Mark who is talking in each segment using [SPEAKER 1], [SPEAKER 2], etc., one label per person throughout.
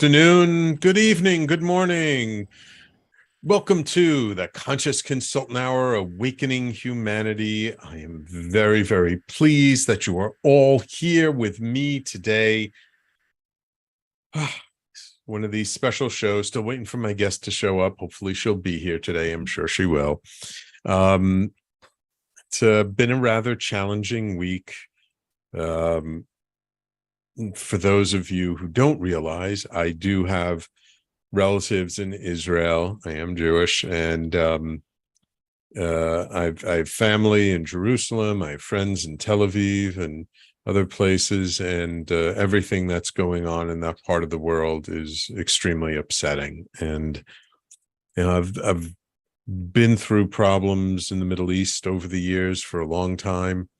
[SPEAKER 1] afternoon, good evening, good morning. Welcome to the Conscious Consultant Hour, Awakening Humanity. I am very, very pleased that you are all here with me today. One of these special shows, still waiting for my guest to show up. Hopefully she'll be here today. I'm sure she will. It's been a rather challenging week. For those of you who don't realize, I do have relatives in Israel. I am Jewish, and I have family in Jerusalem. I have friends in Tel Aviv and other places, and everything that's going on in that part of the world is extremely upsetting. And I've been through problems in the Middle East over the years for a long time.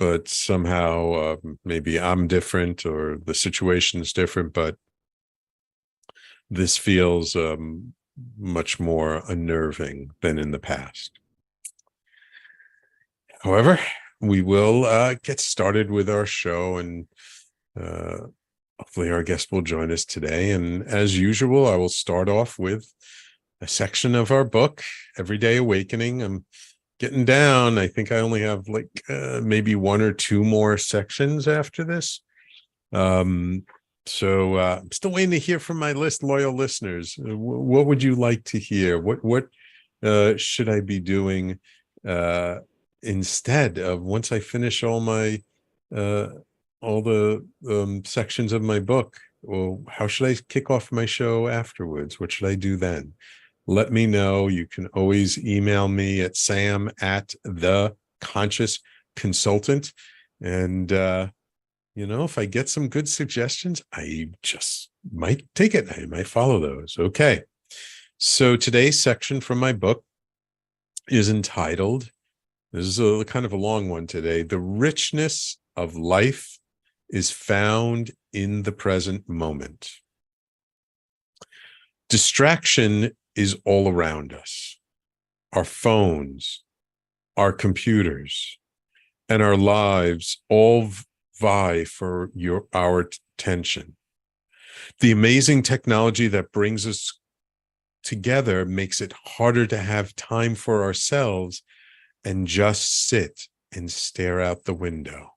[SPEAKER 1] But somehow maybe I'm different or the situation is different, but this feels much more unnerving than in the past. However, we will get started with our show, and hopefully our guest will join us today. And as usual, I will start off with a section of our book, Everyday Awakening. I'm getting down. I think I only have like maybe one or two more sections after this. So I'm still waiting to hear from my loyal listeners. What would you like to hear? What should I be doing instead of, once I finish all the sections of my book? Well, how should I kick off my show afterwards? What should I do then? Let me know. You can always email me at sam@theconsciousconsultant. And, if I get some good suggestions, I just might take it. I might follow those. Okay. So today's section from my book is entitled, this is a kind of a long one today, The Richness of Life is Found in the Present Moment. Distraction is all around us. Our phones, our computers, and our lives all vie for our attention. The amazing technology that brings us together makes it harder to have time for ourselves and just sit and stare out the window,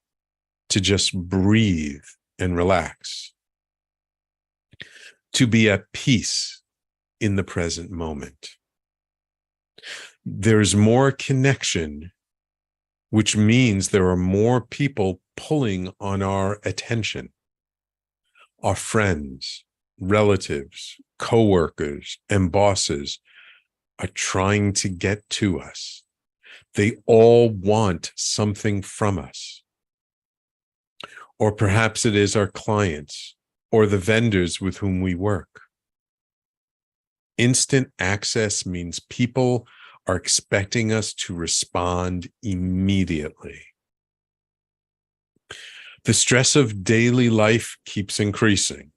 [SPEAKER 1] to just breathe and relax, to be at peace in the present moment. There's more connection, which means there are more people pulling on our attention. Our friends, relatives, coworkers, and bosses are trying to get to us. They all want something from us. Or perhaps it is our clients or the vendors with whom we work. Instant access means people are expecting us to respond immediately. The stress of daily life keeps increasing.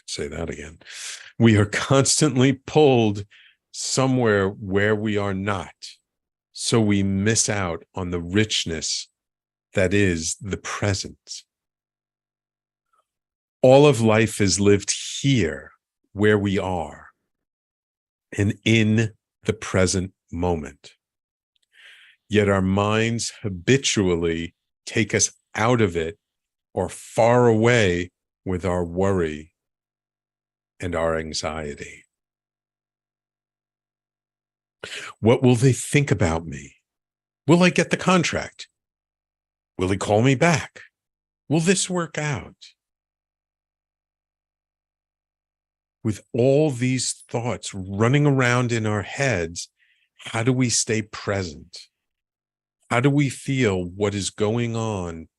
[SPEAKER 1] Say that again. We are constantly pulled somewhere where we are not, so we miss out on the richness that is the present. All of life is lived here, where we are, and in the present moment. Yet our minds habitually take us out of it or far away with our worry and our anxiety. What will they think about me? Will I get the contract? Will he call me back? Will this work out? With all these thoughts running around in our heads, how do we stay present? How do we feel what is going on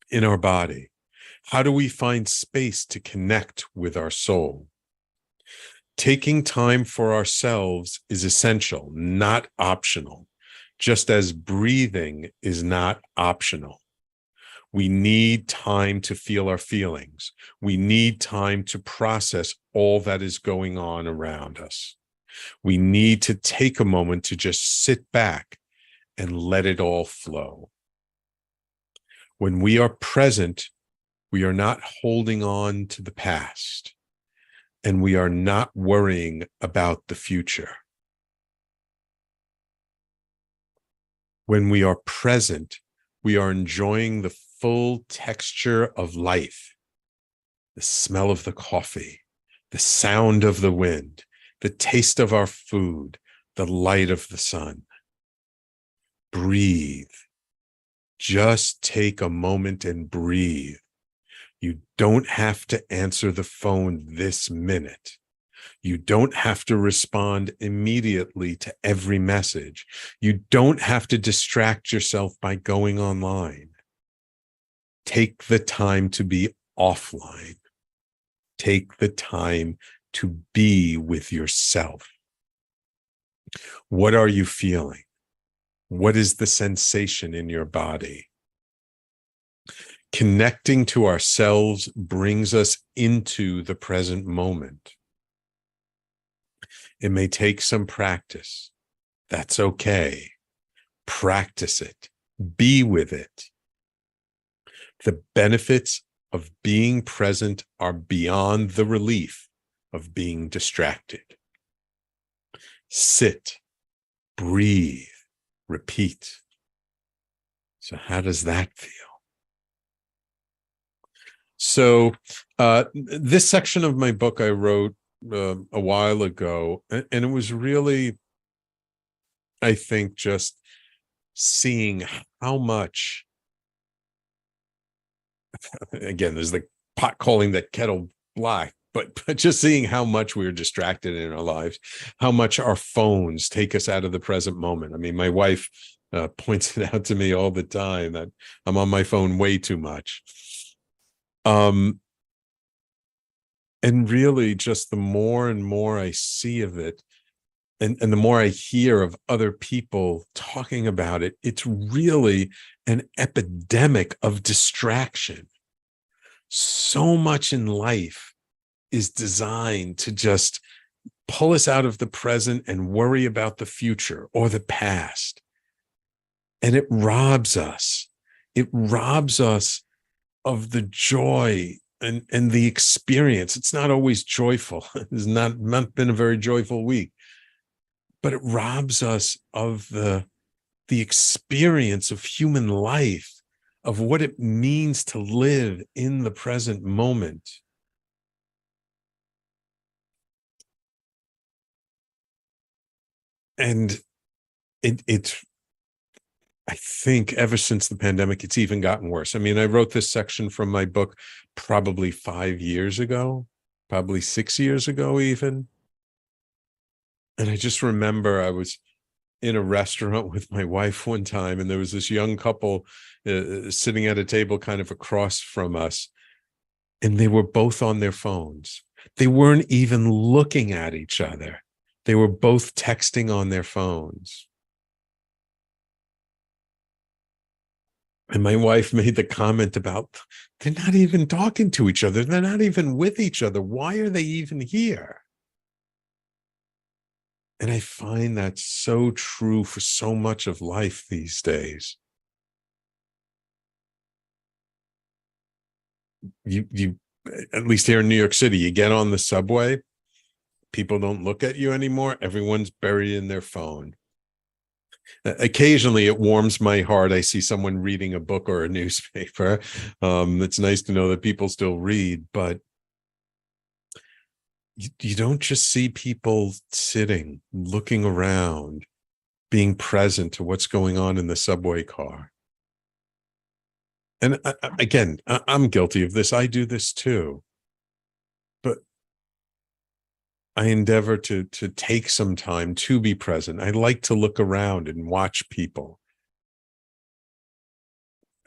[SPEAKER 1] in our body? How do we find space to connect with our soul? Taking time for ourselves is essential, not optional, just as breathing is not optional. We need time to feel our feelings. We need time to process all that is going on around us. We need to take a moment to just sit back and let it all flow. When we are present, We are not holding on to the past, and we are not worrying about the future. When we are present, we are enjoying the full texture of life, the smell of the coffee, the sound of the wind, the taste of our food, the light of the sun. Breathe. Just take a moment and breathe. You don't have to answer the phone this minute. You don't have to respond immediately to every message. You don't have to distract yourself by going online. Take the time to be offline. Take the time to be with yourself. What are you feeling? What is the sensation in your body? Connecting to ourselves brings us into the present moment. It may take some practice. That's okay. Practice it. Be with it. The benefits of being present are beyond the relief of being distracted. Sit, breathe, repeat. So how does that feel? So this section of my book I wrote a while ago, and it was really, I think, just seeing how much, again, there's the pot calling that kettle black, but just seeing how much we're distracted in our lives, how much our phones take us out of the present moment. I mean, my wife points it out to me all the time that I'm on my phone way too much. And really, just the more and more I see of it, and the more I hear of other people talking about it, it's really an epidemic of distraction. So much in life is designed to just pull us out of the present and worry about the future or the past. And it robs us. It robs us of the joy and the experience. It's not always joyful. It's not been a very joyful week, but it robs us of the experience of human life, of what it means to live in the present moment. And it's, I think ever since the pandemic, it's even gotten worse. I mean, I wrote this section from my book probably 5 years ago, probably 6 years ago even. And I just remember I was in a restaurant with my wife one time, and there was this young couple sitting at a table kind of across from us, and they were both on their phones. They weren't even looking at each other. They were both texting on their phones. And my wife made the comment about, they're not even talking to each other. They're not even with each other. Why are they even here? And I find that so true for so much of life these days. You at least here in New York City, you get on the subway, people don't look at you anymore. Everyone's buried in their phone. Occasionally, it warms my heart. I see someone reading a book or a newspaper. It's nice to know that people still read, but you don't just see people sitting, looking around, being present to what's going on in the subway car. And again, I'm guilty of this. I do this too. But I endeavor to take some time to be present. I like to look around and watch people.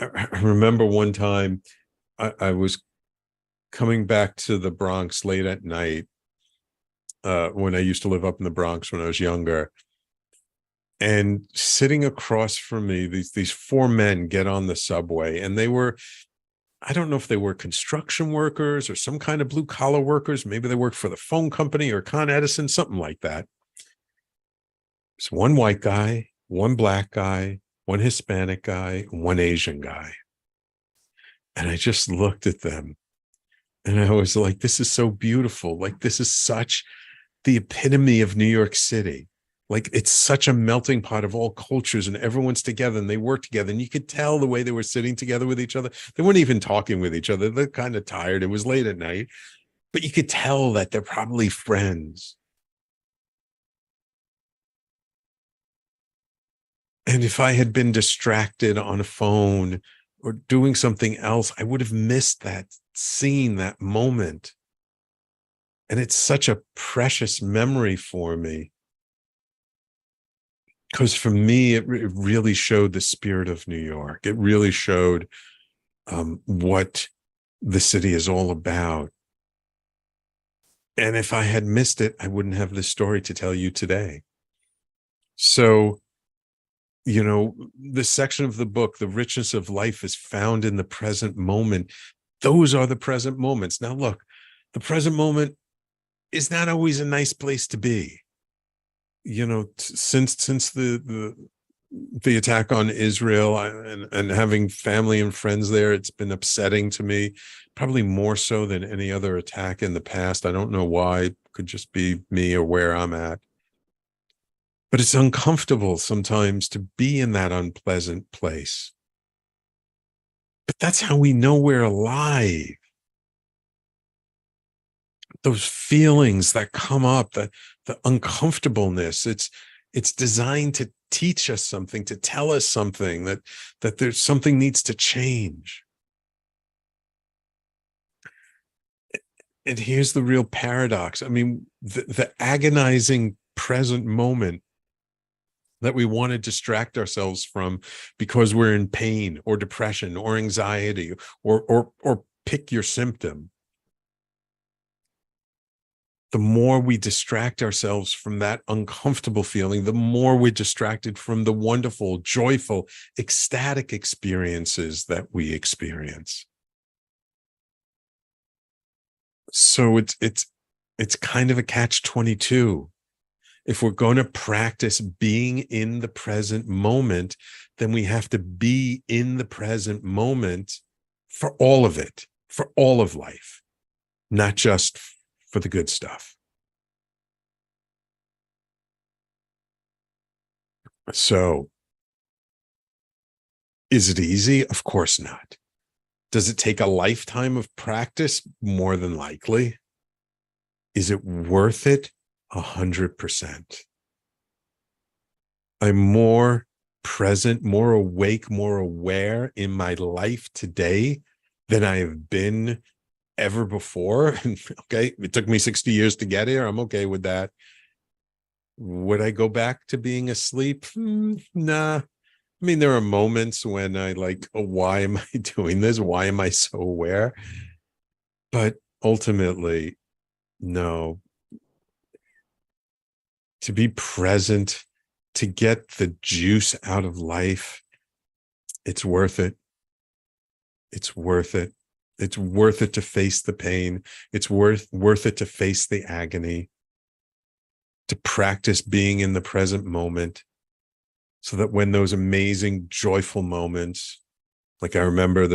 [SPEAKER 1] I remember one time I was coming back to the Bronx late at night when I used to live up in the Bronx when I was younger. And sitting across from me, these four men get on the subway, and they were, I don't know if they were construction workers or some kind of blue collar workers. Maybe they worked for the phone company or Con Edison, something like that. It's one white guy, one black guy, one Hispanic guy, and one Asian guy. And I just looked at them and I was like, this is so beautiful. Like, this is such the epitome of New York City. Like, it's such a melting pot of all cultures, and everyone's together and they work together. And you could tell the way they were sitting together with each other. They weren't even talking with each other. They're kind of tired. It was late at night, but you could tell that they're probably friends. And if I had been distracted on a phone or doing something else, I would have missed that scene, that moment. And it's such a precious memory for me. Because for me, it really showed the spirit of New York. It really showed what the city is all about. And if I had missed it, I wouldn't have this story to tell you today. So, you know, this section of the book, the richness of life is found in the present moment. Those are the present moments. Now, look, the present moment is not always a nice place to be. You know, since the attack on Israel and having family and friends there, it's been upsetting to me, probably more so than any other attack in the past. I don't know why. It could just be me or where I'm at. But it's uncomfortable sometimes to be in that unpleasant place. But that's how we know we're alive. Those feelings that come up, the uncomfortableness, it's designed to teach us something, to tell us something, that there's something needs to change. And here's the real paradox. I mean, the agonizing present moment that we want to distract ourselves from because we're in pain or depression or anxiety or pick your symptom. The more we distract ourselves from that uncomfortable feeling, the more we're distracted from the wonderful, joyful, ecstatic experiences that we experience. So it's kind of a catch-22. If we're going to practice being in the present moment, then we have to be in the present moment for all of it, for all of life, not just for the good stuff. So, is it easy? Of course not. Does it take a lifetime of practice? More than likely. Is it worth it? 100%. I'm more present, more awake, more aware in my life today than I have been ever before. Okay, it took me 60 years to get here. I'm okay with that. Would I go back to being asleep? Nah. I mean, there are moments when I like, oh, why am I doing this? Why am I so aware? But ultimately, no. To be present, to get the juice out of life, it's worth it. It's worth it. It's worth it to face the pain. It's worth it to face the agony, to practice being in the present moment so that when those amazing, joyful moments, like I remember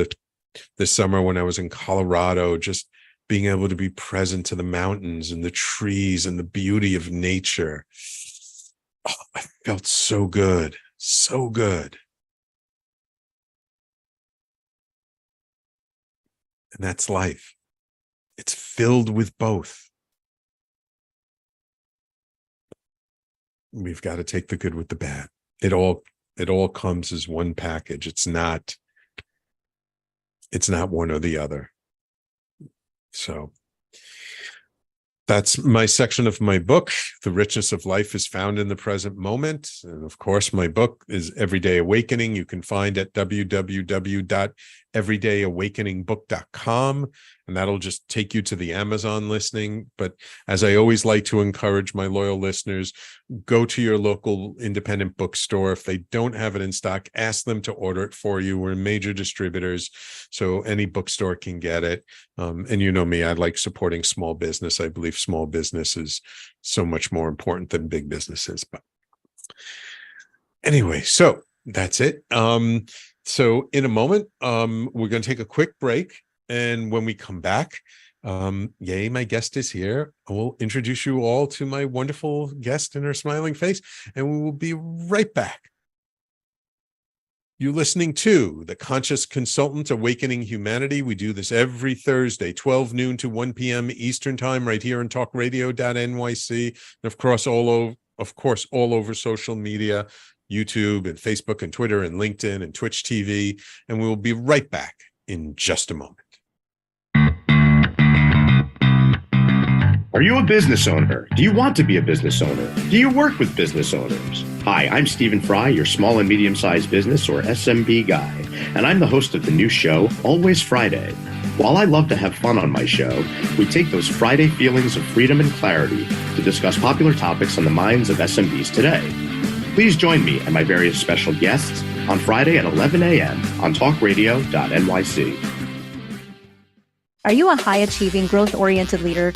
[SPEAKER 1] this summer when I was in Colorado, just being able to be present to the mountains and the trees and the beauty of nature. Oh, I felt so good, so good. And that's life. It's filled with both. We've got to take the good with the bad. It all comes as one package. It's not one or the other. So that's my section of my book. The richness of life is found in the present moment. And of course, my book is Everyday Awakening. You can find at www.everydayawakeningbook.com. And that'll just take you to the Amazon listing. But as I always like to encourage my loyal listeners, go to your local independent bookstore. If they don't have it in stock, ask them to order it for you. We're major distributors, so any bookstore can get it. And you know me, I like supporting small business. I believe small business is so much more important than big businesses. But anyway, so that's it. So in a moment, we're going to take a quick break. And when we come back, my guest is here. I will introduce you all to my wonderful guest and her smiling face, and we will be right back. You're listening to The Conscious Consultant, Awakening Humanity. We do this every Thursday, 12 noon to 1 p.m. Eastern Time, right here on talkradio.nyc. And of course, all over social media, YouTube and Facebook and Twitter and LinkedIn and Twitch TV. And we will be right back in just a moment.
[SPEAKER 2] Are you a business owner? Do you want to be a business owner? Do you work with business owners? Hi, I'm Stephen Fry, your small and medium-sized business or SMB guy, and I'm the host of the new show, Always Friday. While I love to have fun on my show, we take those Friday feelings of freedom and clarity to discuss popular topics on the minds of SMBs today. Please join me and my various special guests on Friday at 11 a.m. on talkradio.nyc.
[SPEAKER 3] Are you a high-achieving, growth-oriented leader?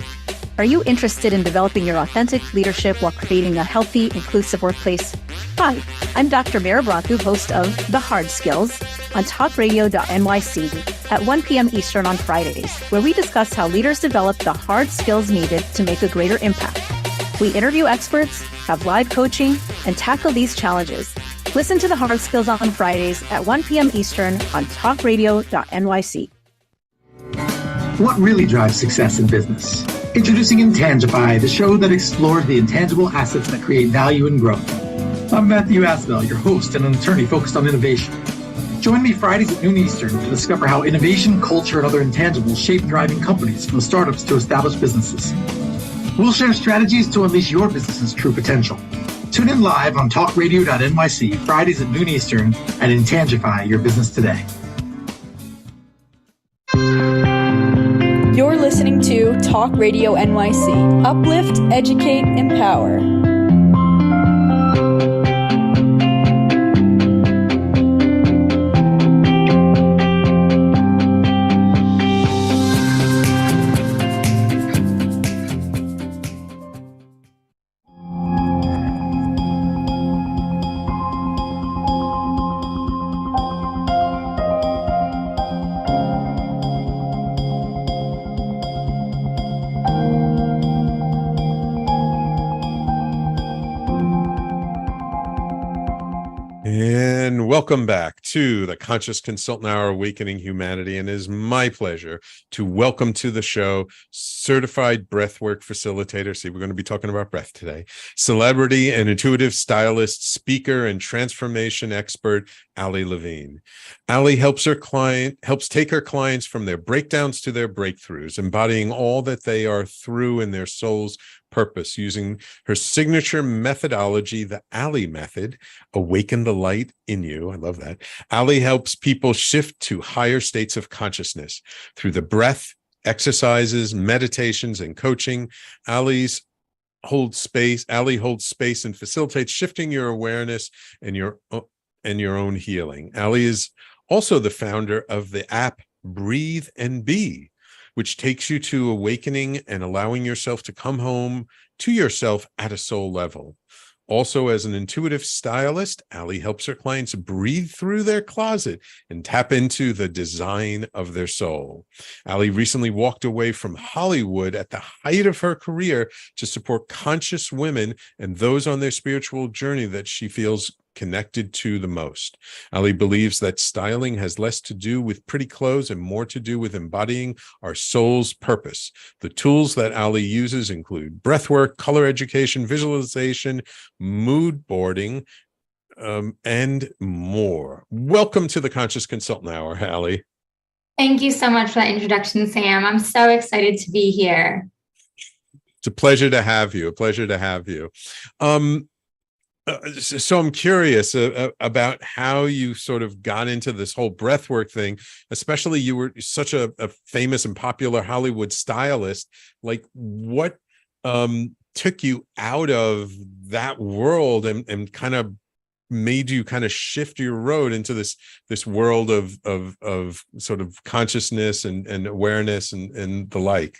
[SPEAKER 3] Are you interested in developing your authentic leadership while creating a healthy, inclusive workplace? Hi, I'm Dr. Mara Broncu, host of The Hard Skills on talkradio.nyc at 1 p.m. Eastern on Fridays, where we discuss how leaders develop the hard skills needed to make a greater impact. We interview experts, have live coaching, and tackle these challenges. Listen to The Hard Skills on Fridays at 1 p.m. Eastern on talkradio.nyc.
[SPEAKER 4] What really drives success in business? Introducing Intangify, the show that explores the intangible assets that create value and growth. I'm Matthew Asbell, your host and an attorney focused on innovation. Join me Fridays at noon Eastern to discover how innovation, culture, and other intangibles shape thriving companies from startups to established businesses. We'll share strategies to unleash your business's true potential. Tune in live on talkradio.nyc Fridays at noon Eastern and Intangify your business today.
[SPEAKER 5] You're listening to Talk Radio NYC. Uplift, educate, empower.
[SPEAKER 1] And welcome back to the Conscious Consultant Hour, Awakening Humanity. And it is my pleasure to welcome to the show certified breathwork facilitator. See, we're going to be talking about breath today. Celebrity and intuitive stylist, speaker, and transformation expert, Levine. helps take her clients from their breakdowns to their breakthroughs, embodying all that they are through in their soul's purpose, using her signature methodology, the Ali method, awaken the light in you. I love that. Ali helps people shift to higher states of consciousness through the breath, exercises, meditations, and coaching. Ali holds space and facilitates shifting your awareness and your own healing. Ali is also the founder of the app Breathe and Be, which takes you to awakening and allowing yourself to come home to yourself at a soul level. Also, as an intuitive stylist, Ali helps her clients breathe through their closet and tap into the design of their soul. Ali recently walked away from Hollywood at the height of her career to support conscious women and those on their spiritual journey that she feels connected to the most. Ali believes that styling has less to do with pretty clothes and more to do with embodying our soul's purpose. The tools that Ali uses include breathwork, color education, visualization, mood boarding, and more. Welcome to the Conscious Consultant Hour, Ali.
[SPEAKER 6] Thank you so much for that introduction, Sam. I'm so excited to be here.
[SPEAKER 1] It's a pleasure to have you. So I'm curious about how you sort of got into this whole breathwork thing, especially you were such a famous and popular Hollywood stylist. Like, what took you out of that world and kind of made you kind of shift your road into this world of sort of consciousness and awareness and the like?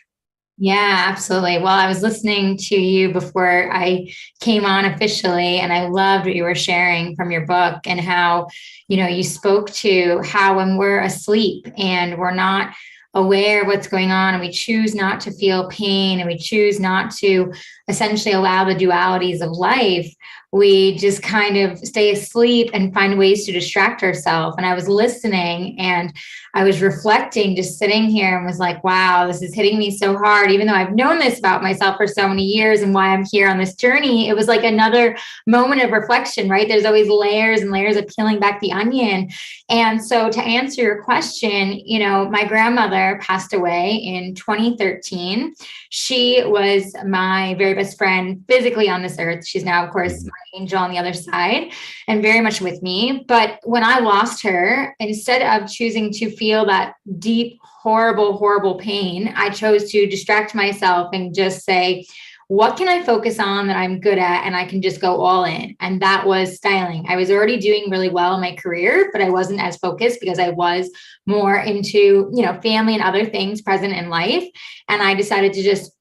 [SPEAKER 6] Yeah, absolutely. Well, I was listening to you before I came on officially, and I loved what you were sharing from your book and how, you spoke to how when we're asleep and we're not aware of what's going on and we choose not to feel pain and we choose not to essentially allow the dualities of life, we just kind of stay asleep and find ways to distract ourselves. And I was listening and I was reflecting, just sitting here, and was like, wow, this is hitting me so hard. Even though I've known this about myself for so many years and why I'm here on this journey, it was like another moment of reflection, right? There's always layers and layers of peeling back the onion. And so to answer your question, my grandmother passed away in 2013. She was my very best friend physically on this earth. She's now, of course, my angel on the other side and very much with me. But when I lost her, instead of choosing to feel that deep, horrible, horrible pain, I chose to distract myself and just say, what can I focus on that I'm good at and I can just go all in? And that was styling. I was already doing really well in my career, but I wasn't as focused because I was more into, family and other things present in life. And I decided to just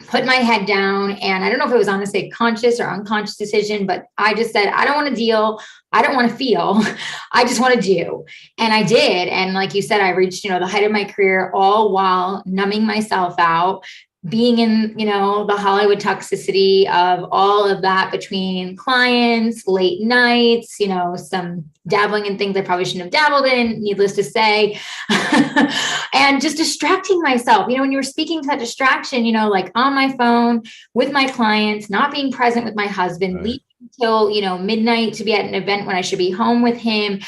[SPEAKER 6] put my head down. And I don't know if it was honestly a conscious or unconscious decision, but I just said, I don't want to deal. I don't want to feel. I just want to do. And I did. And like you said, I reached, the height of my career, all while numbing myself out, being in, the Hollywood toxicity of all of that between clients, late nights, some dabbling in things I probably shouldn't have dabbled in, needless to say, and just distracting myself. When you were speaking to that distraction, like on my phone with my clients, not being present with my husband,
[SPEAKER 1] Right.
[SPEAKER 6] leaving till, midnight to be at an event when I should be home with him,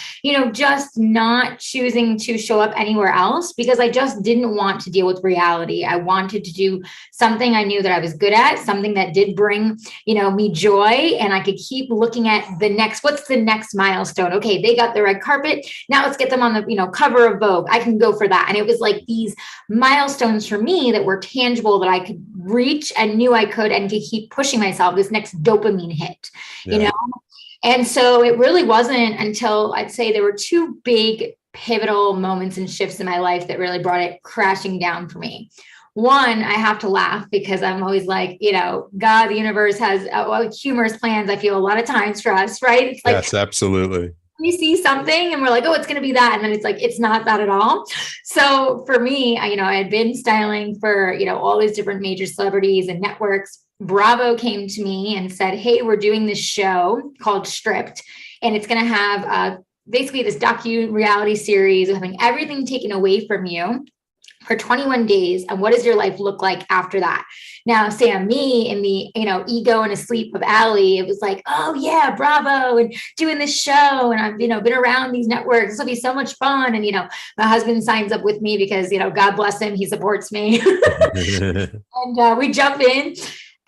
[SPEAKER 6] just not choosing to show up anywhere else because I just didn't want to deal with reality. I wanted to do something I knew that I was good at, something that did bring, me joy. And I could keep looking at what's the next milestone? Okay, they got the red carpet. Now let's get them on the, cover of Vogue. I can go for that. And it was like these milestones for me that were tangible that I could reach and knew I could and could keep pushing myself, this next dopamine hit, And so it really wasn't until I'd say there were two big pivotal moments and shifts in my life that really brought it crashing down for me. One, I have to laugh because I'm always like, God, the universe has humorous plans. I feel a lot of times for us, right? It's like,
[SPEAKER 1] Yes, absolutely.
[SPEAKER 6] we see something and we're like, oh, it's going to be that. And then it's like, it's not that at all. So for me, I had been styling for, all these different major celebrities and networks. Bravo came to me and said, hey, we're doing this show called Stripped, and it's going to have basically this docu-reality series of having everything taken away from you for 21 days. And what does your life look like after that? Now, Sam, me in the, ego and asleep of Allie, it was like, oh yeah, Bravo, and doing this show. And I've, been around these networks. This will be so much fun. And, my husband signs up with me because, God bless him, he supports me. And we jump in.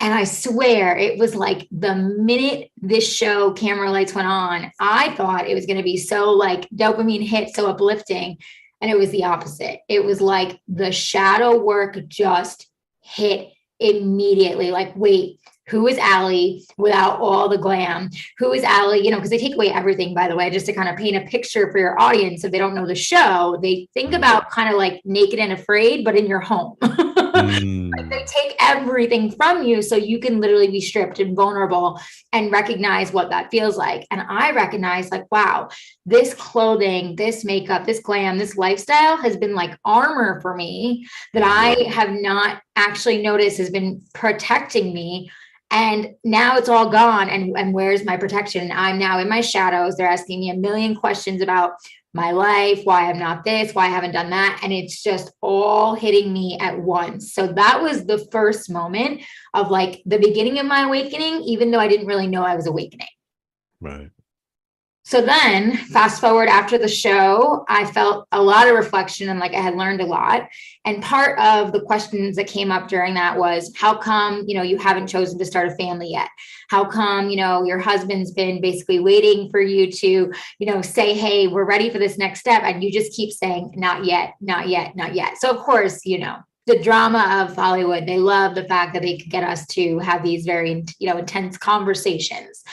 [SPEAKER 6] And I swear it was like the minute this show camera lights went on, I thought it was going to be so like dopamine hit, so uplifting. And it was the opposite. It was like the shadow work just hit immediately. Like, wait, who is Allie without all the glam? Who is Allie? Because they take away everything, by the way, just to kind of paint a picture for your audience. If they don't know the show, they think about kind of like Naked and Afraid, but in your home. Like they take everything from you so you can literally be stripped and vulnerable and recognize what that feels like. And I recognize like, wow, this clothing, this makeup, this glam, this lifestyle has been like armor for me that I have not actually noticed has been protecting me. And now it's all gone. And where's my protection? I'm now in my shadows. They're asking me a million questions about my life, why I'm not this, why I haven't done that. And it's just all hitting me at once. So that was the first moment of like the beginning of my awakening, even though I didn't really know I was awakening.
[SPEAKER 1] Right.
[SPEAKER 6] So then fast forward after the show, I felt a lot of reflection and like I had learned a lot. And part of the questions that came up during that was, how come, you haven't chosen to start a family yet? How come, your husband's been basically waiting for you to, say, hey, we're ready for this next step. And you just keep saying, not yet, not yet, not yet. So of course, the drama of Hollywood, they love the fact that they could get us to have these very, intense conversations.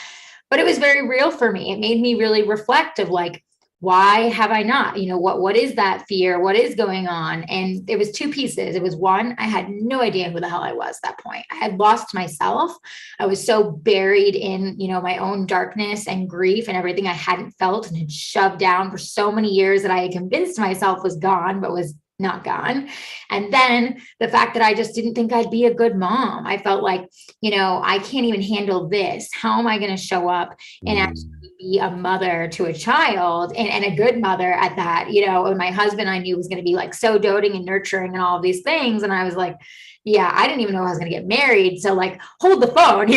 [SPEAKER 6] But it was very real for me. It made me really reflect of like, why have I not? What is that fear? What is going on? And it was two pieces. It was one, I had no idea who the hell I was at that point. I had lost myself. I was so buried in, my own darkness and grief and everything I hadn't felt and had shoved down for so many years that I had convinced myself was gone, but was not gone. And then the fact that I just didn't think I'd be a good mom. I felt like, I can't even handle this. How am I going to show up and actually be a mother to a child and a good mother at that? And my husband I knew was going to be like so doting and nurturing and all of these things. And I was like, yeah, I didn't even know I was going to get married. So like, hold the phone,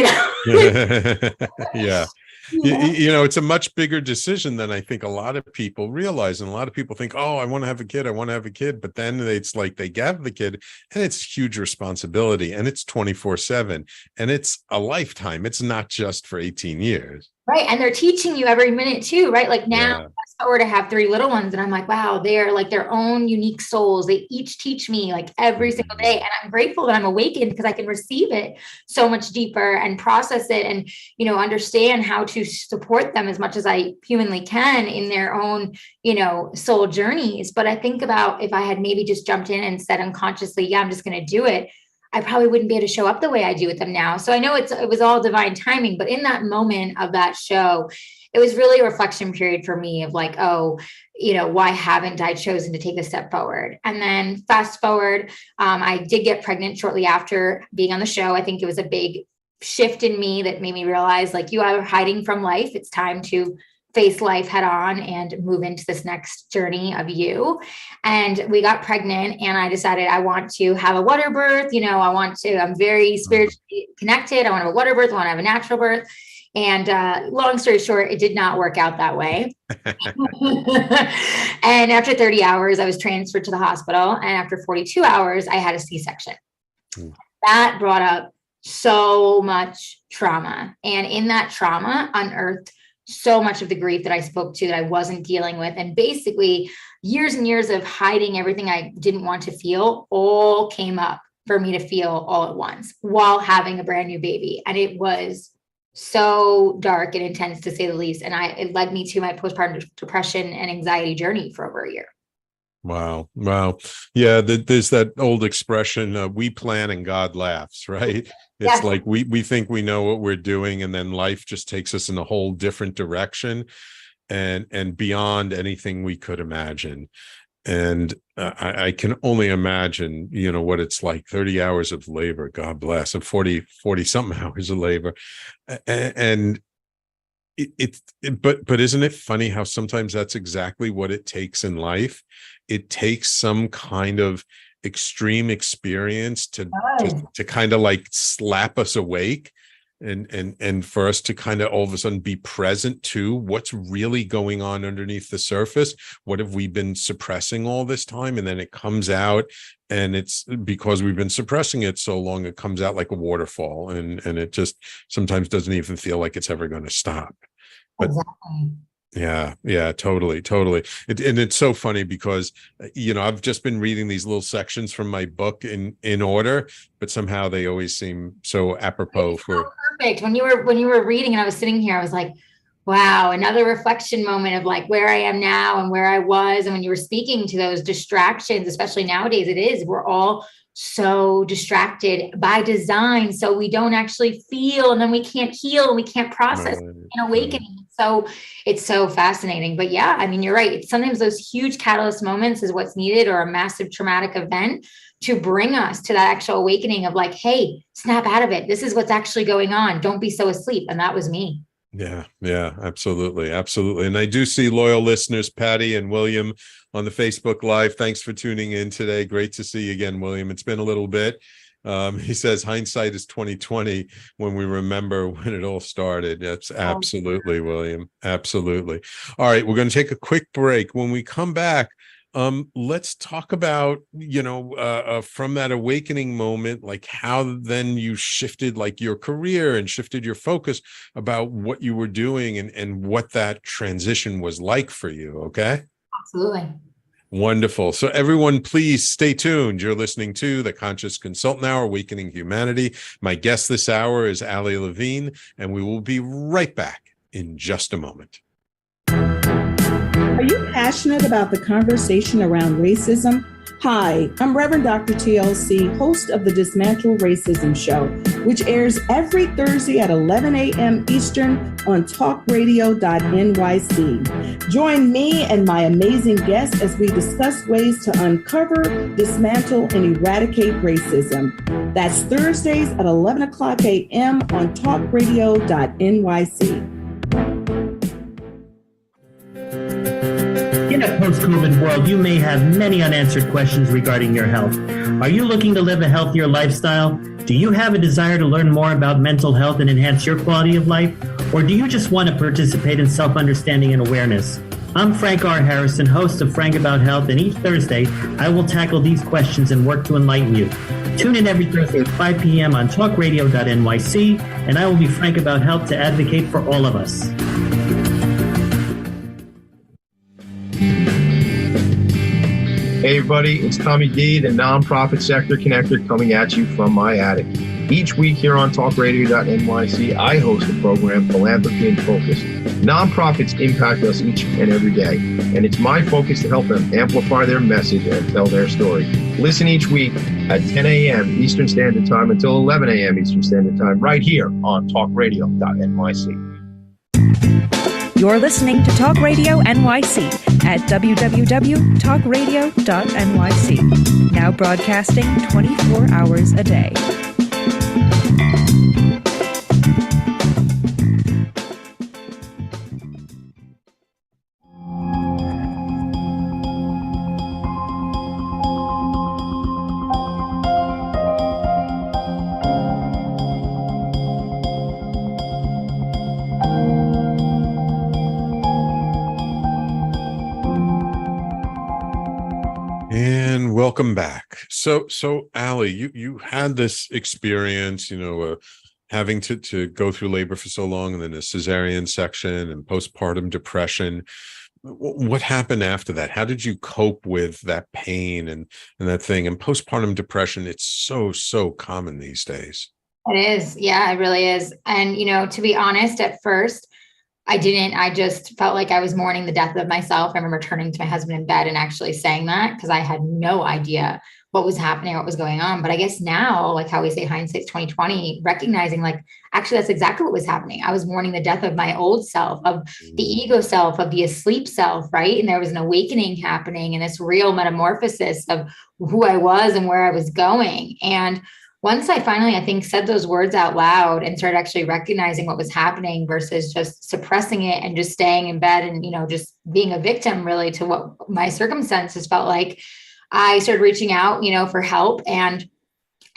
[SPEAKER 1] Yeah. It's a much bigger decision than I think a lot of people realize. And a lot of people think, oh, I want to have a kid. I want to have a kid. But then it's like they have the kid and it's huge responsibility and it's 24/7 and it's a lifetime. It's not just for 18 years.
[SPEAKER 6] Right. And they're teaching you every minute too, right? Like now,
[SPEAKER 1] Yeah.
[SPEAKER 6] fast forward to have 3 little ones. And I'm like, wow, they're like their own unique souls. They each teach me like every single day. And I'm grateful that I'm awakened because I can receive it so much deeper and process it and, understand how to support them as much as I humanly can in their own, soul journeys. But I think about if I had maybe just jumped in and said unconsciously, yeah, I'm just going to do it, I probably wouldn't be able to show up the way I do with them now. So I know it was all divine timing, but in that moment of that show, it was really a reflection period for me of like, oh, why haven't I chosen to take a step forward? And then fast forward, I did get pregnant shortly after being on the show. I think it was a big shift in me that made me realize like you are hiding from life. It's time to face life head on and move into this next journey of you. And we got pregnant and I decided I want to have a water birth. I'm very spiritually connected. I want to have a water birth. I want to have a natural birth. And long story short, it did not work out that way. And after 30 hours, I was transferred to the hospital. And after 42 hours, I had a C-section. That brought up so much trauma. And in that trauma unearthed so much of the grief that I spoke to that I wasn't dealing with. And basically years and years of hiding everything I didn't want to feel all came up for me to feel all at once while having a brand new baby. And it was so dark and intense to say the least. And it led me to my postpartum depression and anxiety journey for over a year.
[SPEAKER 1] Wow. Yeah, there's that old expression, we plan and God laughs, right? It's like we think we know what we're doing, and then life just takes us in a whole different direction and beyond anything we could imagine. And I can only imagine, what it's like, 30 hours of labor, God bless, and 40 something hours of labor. And but isn't it funny how sometimes that's exactly what it takes in life? It takes some kind of extreme experience to kind of like slap us awake and for us to kind of all of a sudden be present to what's really going on underneath the surface. What have we been suppressing all this time? And then it comes out, and it's because we've been suppressing it so long, it comes out like a waterfall, and it just sometimes doesn't even feel like it's ever going to stop. But
[SPEAKER 6] exactly.
[SPEAKER 1] Yeah, totally. And it's so funny because, I've just been reading these little sections from my book in order, but somehow they always seem so apropos for.
[SPEAKER 6] Perfect. When you were reading and I was sitting here, I was like, wow, another reflection moment of like where I am now and where I was. And when you were speaking to those distractions, especially nowadays, we're all so distracted by design. So we don't actually feel, and then we can't heal and we can't process an awakening. So it's so fascinating. But yeah, I mean, you're right. Sometimes those huge catalyst moments is what's needed, or a massive traumatic event to bring us to that actual awakening of like, hey, snap out of it. This is what's actually going on. Don't be so asleep. And that was me.
[SPEAKER 1] Yeah, absolutely. And I do see loyal listeners, Patty and William, on the Facebook Live. Thanks for tuning in today. Great to see you again, William. It's been a little bit. He says hindsight is 2020 when we remember when it all started. That's absolutely, William. Absolutely. All right, we're going to take a quick break. When we come back, let's talk about, from that awakening moment, like how then you shifted like your career and shifted your focus about what you were doing and what that transition was like for you. Okay.
[SPEAKER 6] Absolutely.
[SPEAKER 1] Wonderful. So everyone, please stay tuned. You're listening to the Conscious Consultant Hour, Awakening Humanity. My guest this hour is Levine, and we will be right back in just a moment.
[SPEAKER 7] Are you passionate about the conversation around racism? Hi, I'm Reverend Dr. TLC, host of the Dismantle Racism Show, which airs every Thursday at 11 a.m. Eastern on talkradio.nyc. Join me and my amazing guests as we discuss ways to uncover, dismantle, and eradicate racism. That's Thursdays at 11 o'clock a.m. on talkradio.nyc.
[SPEAKER 8] In a post-COVID world, you may have many unanswered questions regarding your health. Are you looking to live a healthier lifestyle? Do you have a desire to learn more about mental health and enhance your quality of life? Or do you just want to participate in self-understanding and awareness? I'm Frank R. Harrison, host of Frank About Health, and each Thursday, I will tackle these questions and work to enlighten you. Tune in every Thursday at 5 p.m. on talkradio.nyc, and I will be frank about health to advocate for all of us.
[SPEAKER 9] Hey everybody, it's Tommy D, the nonprofit sector connector, coming at you from my attic. Each week here on talkradio.nyc, I host the program Philanthropy in Focus. Nonprofits impact us each and every day, and it's my focus to help them amplify their message and tell their story. Listen each week at 10 a.m. Eastern Standard Time until 11 a.m. Eastern Standard Time, right here on talkradio.nyc.
[SPEAKER 10] You're listening to Talk Radio NYC at www.talkradio.nyc. Now broadcasting 24 hours a day.
[SPEAKER 1] And welcome back. So Allie, you had this experience, having to go through labor for so long, and then a cesarean section and postpartum depression. What happened after that? How did you cope with that pain and that thing? And postpartum depression, it's so common these days.
[SPEAKER 6] It is. Yeah, it really is. And, to be honest, at first, I just felt like I was mourning the death of myself. I remember turning to my husband in bed and actually saying that because I had no idea what was happening, what was going on. But I guess now, like how we say hindsight's 2020, recognizing like, actually, that's exactly what was happening. I was mourning the death of my old self, of the ego self, of the asleep self, right? And there was an awakening happening and this real metamorphosis of who I was and where I was going. And once I finally, I think, said those words out loud and started actually recognizing what was happening versus just suppressing it and just staying in bed and, just being a victim really to what my circumstances felt like, I started reaching out, for help. And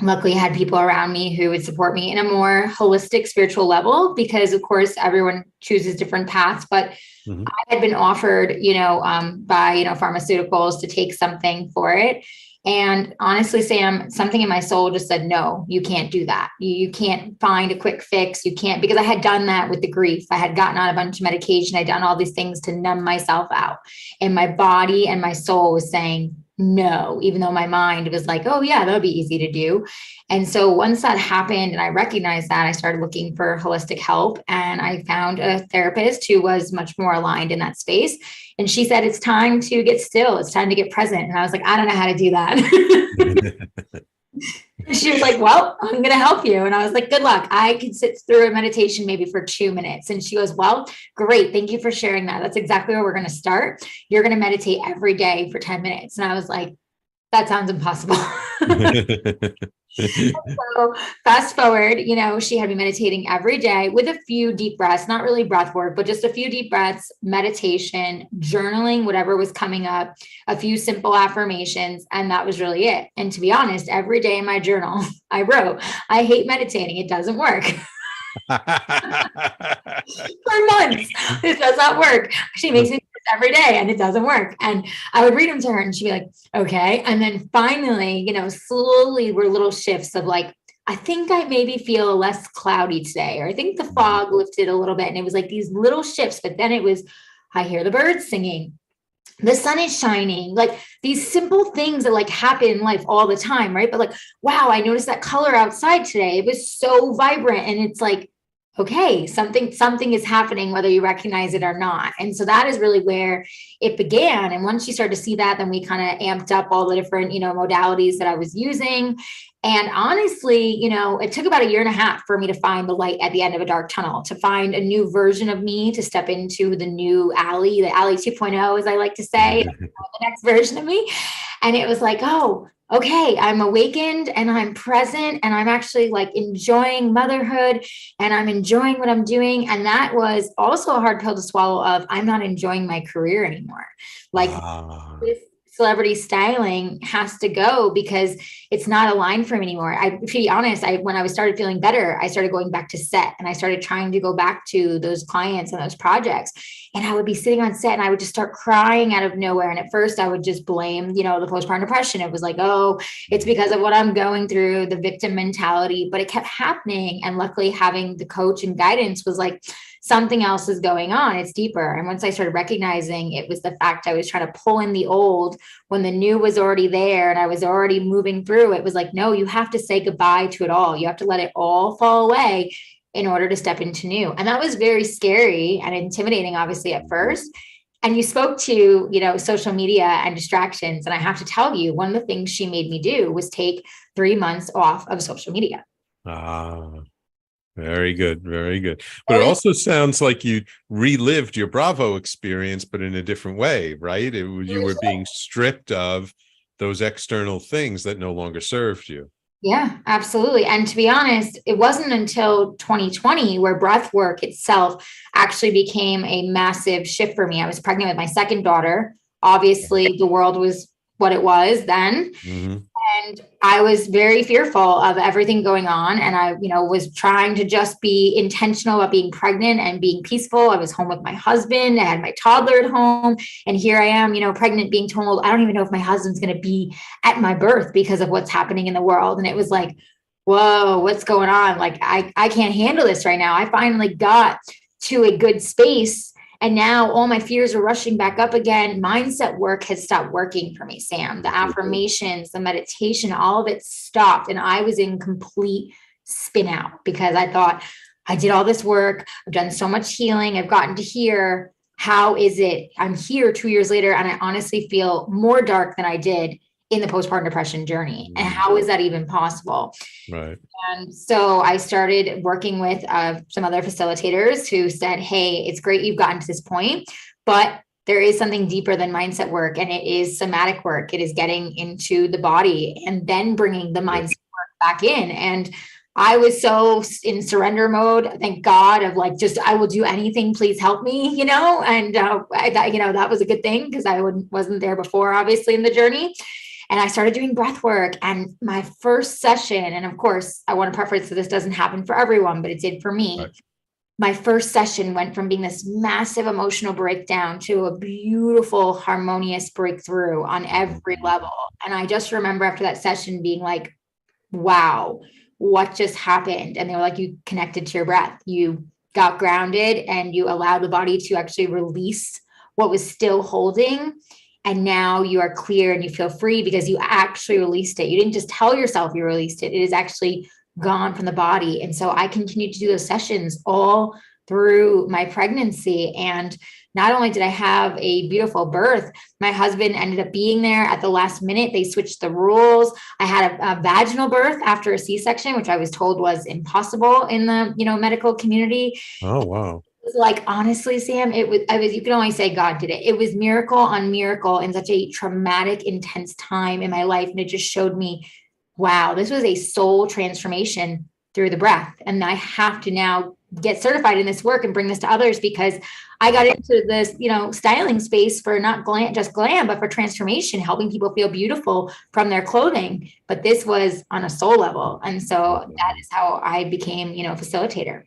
[SPEAKER 6] luckily I had people around me who would support me in a more holistic spiritual level, because of course, everyone chooses different paths, but I had been offered, by, pharmaceuticals to take something for it. And honestly, Sam, something in my soul just said, no, you can't do that. You can't find a quick fix. You can't, because I had done that with the grief. I had gotten on a bunch of medication. I'd done all these things to numb myself out. And my body and my soul was saying no, even though my mind was like, oh yeah, that'll be easy to do. And so once that happened and I recognized that, I started looking for holistic help, and I found a therapist who was much more aligned in that space. And she said, it's time to get still. It's time to get present. And I was like, I don't know how to do that. She was like, well, I'm going to help you. And I was like, good luck. I can sit through a meditation maybe for 2 minutes. And she goes, well, great. Thank you for sharing that. That's exactly where we're going to start. You're going to meditate every day for 10 minutes. And I was like, that sounds impossible. So fast forward, she had me meditating every day with a few deep breaths, not really breath work, but just a few deep breaths, meditation, journaling, whatever was coming up, a few simple affirmations. And that was really it. And to be honest, every day in my journal, I wrote, I hate meditating. It doesn't work. For months, it does not work. She makes me every day and it doesn't work. And I would read them to her and she'd be like, okay. And then finally, slowly were little shifts of like, I think I maybe feel less cloudy today, or I think the fog lifted a little bit. And it was like these little shifts, but then it was, I hear the birds singing. The sun is shining, like these simple things that like happen in life all the time. Right. But like, wow, I noticed that color outside today. It was so vibrant. And it's like, okay, something is happening, whether you recognize it or not. And so that is really where it began. And once you start to see that, then we kind of amped up all the different, modalities that I was using. And honestly, it took about 1.5 years for me to find the light at the end of a dark tunnel, to find a new version of me, to step into the new Allie, the Allie 2.0, as I like to say, the next version of me. And it was like, oh, okay, I'm awakened and I'm present and I'm actually like enjoying motherhood and I'm enjoying what I'm doing. And that was also a hard pill to swallow of, I'm not enjoying my career anymore. Like this celebrity styling has to go because it's not aligned for me anymore. To be honest, when I started feeling better, I started going back to set and I started trying to go back to those clients and those projects. And I would be sitting on set and I would just start crying out of nowhere. And at first I would just blame, the postpartum depression. It was like, oh, it's because of what I'm going through, the victim mentality, but it kept happening. And luckily having the coach and guidance was like, something else is going on. It's deeper. And once I started recognizing it was the fact I was trying to pull in the old when the new was already there and I was already moving through, it was like, no, you have to say goodbye to it all. You have to let it all fall away in order to step into new. And that was very scary and intimidating, obviously, at first. And you spoke to, social media and distractions. And I have to tell you, one of the things she made me do was take 3 months off of social media.
[SPEAKER 1] Very good. Very good. But it also sounds like you relived your Bravo experience, but in a different way, right? You were being stripped of those external things that no longer served you.
[SPEAKER 6] Yeah, absolutely. And to be honest, it wasn't until 2020 where breathwork itself actually became a massive shift for me. I was pregnant with my second daughter. Obviously, the world was what it was then. Mm-hmm. And I was very fearful of everything going on. And I, was trying to just be intentional about being pregnant and being peaceful. I was home with my husband. I had my toddler at home. And here I am, pregnant, being told, I don't even know if my husband's going to be at my birth because of what's happening in the world. And it was like, whoa, what's going on? Like, I can't handle this right now. I finally got to a good space. And now all my fears are rushing back up again. Mindset work has stopped working for me, Sam. The affirmations, the meditation, all of it stopped. And I was in complete spin out because I thought, I did all this work. I've done so much healing. I've gotten to here. How is it? I'm here 2 years later, and I honestly feel more dark than I did in the postpartum depression journey. And how is that even possible?
[SPEAKER 1] Right.
[SPEAKER 6] And so I started working with some other facilitators who said, hey, it's great you've gotten to this point, but there is something deeper than mindset work, and it is somatic work. It is getting into the body and then bringing the mindset work back in. And I was so in surrender mode, thank God, of like, just, I will do anything, please help me, and I thought, that was a good thing because I wasn't there before, obviously, in the journey. And I started doing breath work, and my first session, and of course, I want to preface that this doesn't happen for everyone, but it did for me. Right. My first session went from being this massive emotional breakdown to a beautiful, harmonious breakthrough on every level. And I just remember after that session being like, wow, what just happened? And they were like, you connected to your breath. You got grounded and you allowed the body to actually release what was still holding. And now you are clear and you feel free because you actually released it. You didn't just tell yourself you released it. It is actually gone from the body. And so I continued to do those sessions all through my pregnancy. And not only did I have a beautiful birth, my husband ended up being there at the last minute. They switched the rules. I had a vaginal birth after a C-section, which I was told was impossible in the, medical community.
[SPEAKER 1] Oh, wow.
[SPEAKER 6] Like, honestly, Sam, you can only say God did it. It was miracle on miracle in such a traumatic, intense time in my life. And it just showed me, wow, this was a soul transformation through the breath. And I have to now get certified in this work and bring this to others because I got into this, styling space for not just glam, but for transformation, helping people feel beautiful from their clothing. But this was on a soul level. And so that is how I became, facilitator.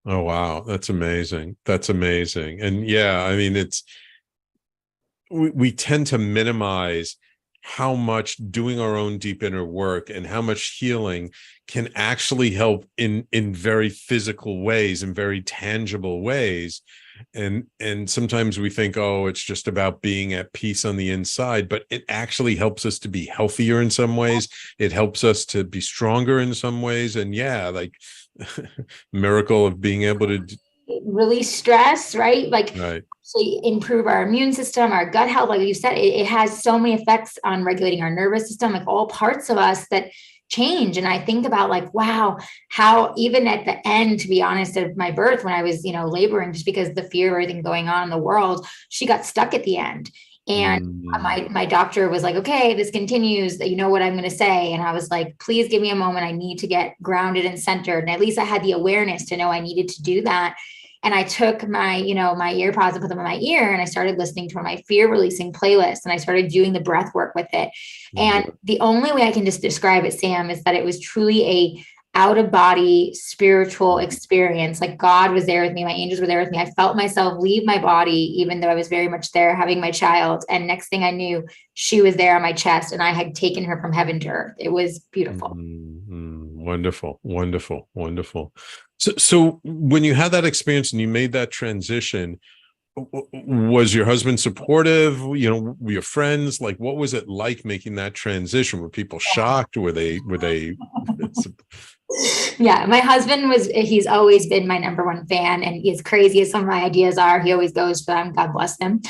[SPEAKER 1] Oh, wow. That's amazing. That's amazing. And yeah, I mean, we tend to minimize how much doing our own deep inner work and how much healing can actually help in very physical ways, in very tangible ways. And sometimes we think, oh, it's just about being at peace on the inside, but it actually helps us to be healthier in some ways. It helps us to be stronger in some ways. And yeah, like miracle of being able to
[SPEAKER 6] release stress, right? Like
[SPEAKER 1] right.
[SPEAKER 6] actually improve our immune system, our gut health. Like you said, it has so many effects on regulating our nervous system, like all parts of us that change. And I think about like, wow, how even at the end, to be honest, of my birth, when I was, laboring, just because the fear of everything going on in the world, she got stuck at the end. And my doctor was like, okay, this continues, you know what I'm going to say. And I was like, please give me a moment. I need to get grounded and centered. And at least I had the awareness to know I needed to do that. And I took my, my earpods and put them in my ear, and I started listening to my fear releasing playlist, and I started doing the breath work with it. And the only way I can just describe it, Sam, is that it was truly a out of body spiritual experience. Like God was there with me. My angels were there with me. I felt myself leave my body, even though I was very much there having my child. And next thing I knew, she was there on my chest, and I had taken her from heaven to earth. It was beautiful.
[SPEAKER 1] Wonderful, wonderful, wonderful. So when you had that experience and you made that transition, was your husband supportive? Were your friends, like, what was it like making that transition? Were people shocked? Were they
[SPEAKER 6] Yeah, my husband he's always been my number one fan, and as crazy as some of my ideas are, he always goes for them. God bless him.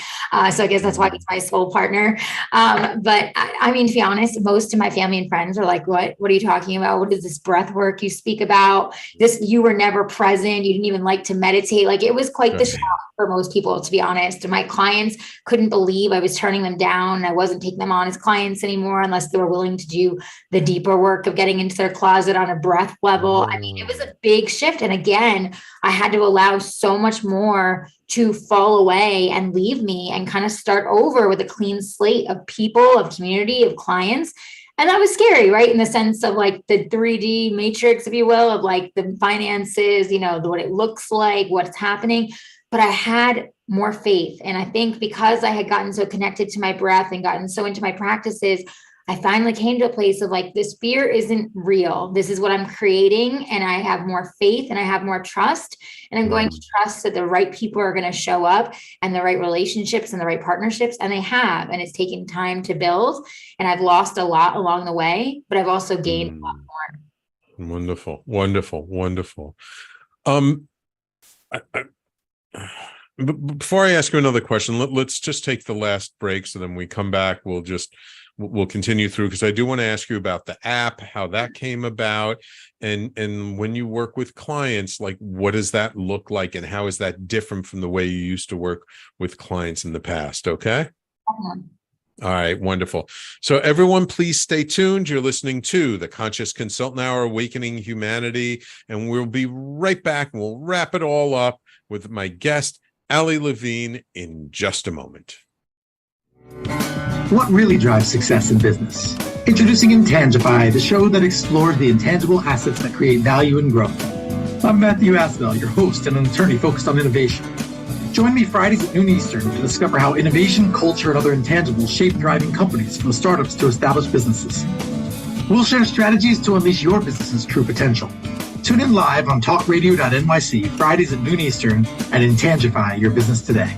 [SPEAKER 6] So I guess that's why he's my soul partner. But I mean, to be honest, most of my family and friends are like, what are you talking about? What is this breath work you speak about? You were never present. You didn't even like to meditate. Like, it was quite the shock for most people, to be honest. And my clients couldn't believe I was turning them down. I wasn't taking them on as clients anymore unless they were willing to do the deeper work of getting into their closet on a breath level. I mean, it was a big shift. And again, I had to allow so much more to fall away and leave me and kind of start over with a clean slate of people, of community, of clients. And that was scary, right? In the sense of like the 3D matrix, if you will, of like the finances, what it looks like, what's happening. But I had more faith. And I think because I had gotten so connected to my breath and gotten so into my practices, I finally came to a place of like, this fear isn't real. This is what I'm creating. And I have more faith and I have more trust. And I'm going to trust that the right people are going to show up, and the right relationships and the right partnerships. And they have. And it's taken time to build. And I've lost a lot along the way, but I've also gained a lot more.
[SPEAKER 1] Wonderful, wonderful, wonderful. Before I ask you another question, let's just take the last break. So then we come back, we'll continue through, because I do want to ask you about the app, how that came about, and when you work with clients, like, what does that look like, and how is that different from the way you used to work with clients in the past? Okay. All right, wonderful. So everyone, please stay tuned. You're listening to the Conscious Consultant Hour, Awakening Humanity, and we'll be right back, and we'll wrap it all up with my guest, Levine, in just a moment.
[SPEAKER 4] What really drives success in business? Introducing Intangify, the show that explores the intangible assets that create value and growth. I'm Matthew Asbell, your host and an attorney focused on innovation. Join me Fridays at noon Eastern to discover how innovation, culture, and other intangibles shape thriving companies, from startups to established businesses. We'll share strategies to unleash your business's true potential. Tune in live on talkradio.nyc, Fridays at noon Eastern, and Intangify your business today.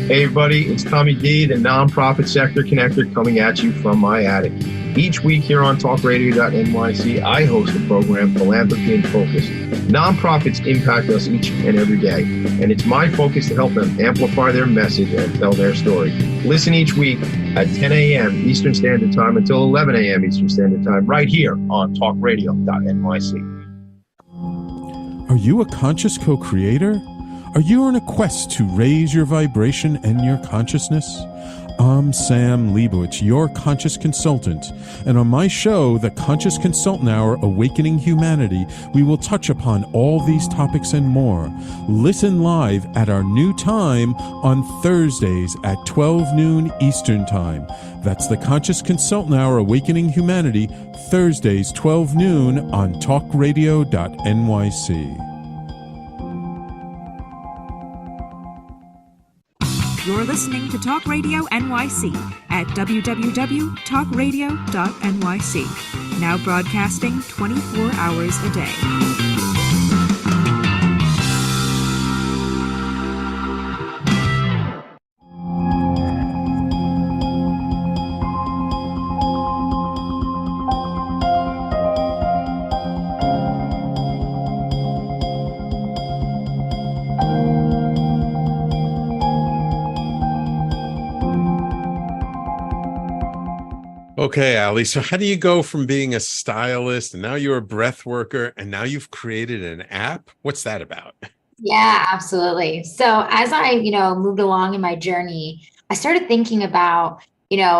[SPEAKER 9] Hey everybody, it's Tommy D, the nonprofit sector connector, coming at you from my attic. Each week here on talkradio.nyc, I host the program Philanthropy in Focus. Nonprofits impact us each and every day, and it's my focus to help them amplify their message and tell their story. Listen each week at 10 a.m. Eastern Standard Time until 11 a.m. Eastern Standard Time, right here on talkradio.nyc.
[SPEAKER 1] Are you a conscious co-creator? Are you on a quest to raise your vibration and your consciousness? I'm Sam Leibowitz, your conscious consultant, and on my show, The Conscious Consultant Hour, Awakening Humanity, we will touch upon all these topics and more. Listen live at our new time on Thursdays at 12 noon Eastern Time. That's The Conscious Consultant Hour, Awakening Humanity, Thursdays 12 noon on talkradio.nyc.
[SPEAKER 10] You're listening to Talk Radio NYC at www.talkradio.nyc. now broadcasting 24 hours a day.
[SPEAKER 1] Okay, Ali. So how do you go from being a stylist and now you're a breath worker and now you've created an app? What's that about?
[SPEAKER 6] Yeah, absolutely. So as I, moved along in my journey, I started thinking about,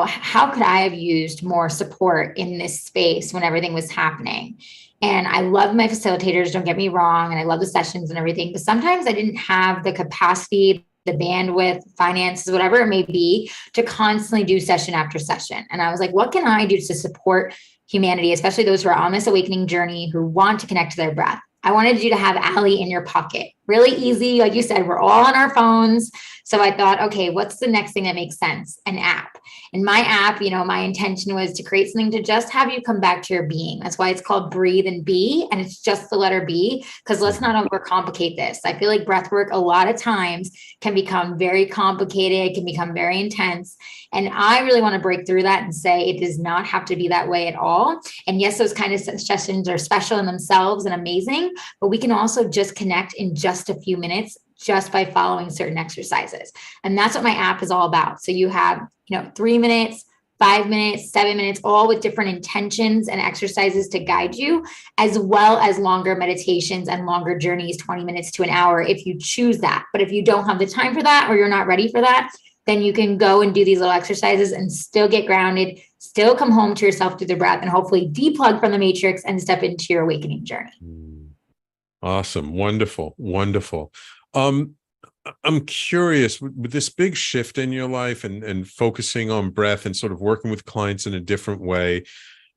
[SPEAKER 6] how could I have used more support in this space when everything was happening? And I love my facilitators, don't get me wrong, and I love the sessions and everything, but sometimes I didn't have the capacity, the bandwidth, finances, whatever it may be, to constantly do session after session. And I was like, what can I do to support humanity, especially those who are on this awakening journey, who want to connect to their breath? I wanted you to have Ali in your pocket. Really easy. Like you said, we're all on our phones. So I thought, okay, what's the next thing that makes sense? An app. And my app, my intention was to create something to just have you come back to your being. That's why it's called Breathe and Be. And it's just the letter B, because let's not overcomplicate this. I feel like breath work a lot of times can become very complicated, can become very intense. And I really want to break through that and say it does not have to be that way at all. And yes, those kind of sessions are special in themselves and amazing, but we can also just connect in just a few minutes just by following certain exercises. And that's what my app is all about. So you have, 3 minutes, 5 minutes, 7 minutes, all with different intentions and exercises to guide you, as well as longer meditations and longer journeys, 20 minutes to an hour, if you choose that. But if you don't have the time for that, or you're not ready for that, then you can go and do these little exercises and still get grounded, still come home to yourself through the breath, and hopefully deplug from the matrix and step into your awakening journey.
[SPEAKER 1] Awesome. Wonderful. Wonderful. I'm curious, with this big shift in your life and focusing on breath and sort of working with clients in a different way,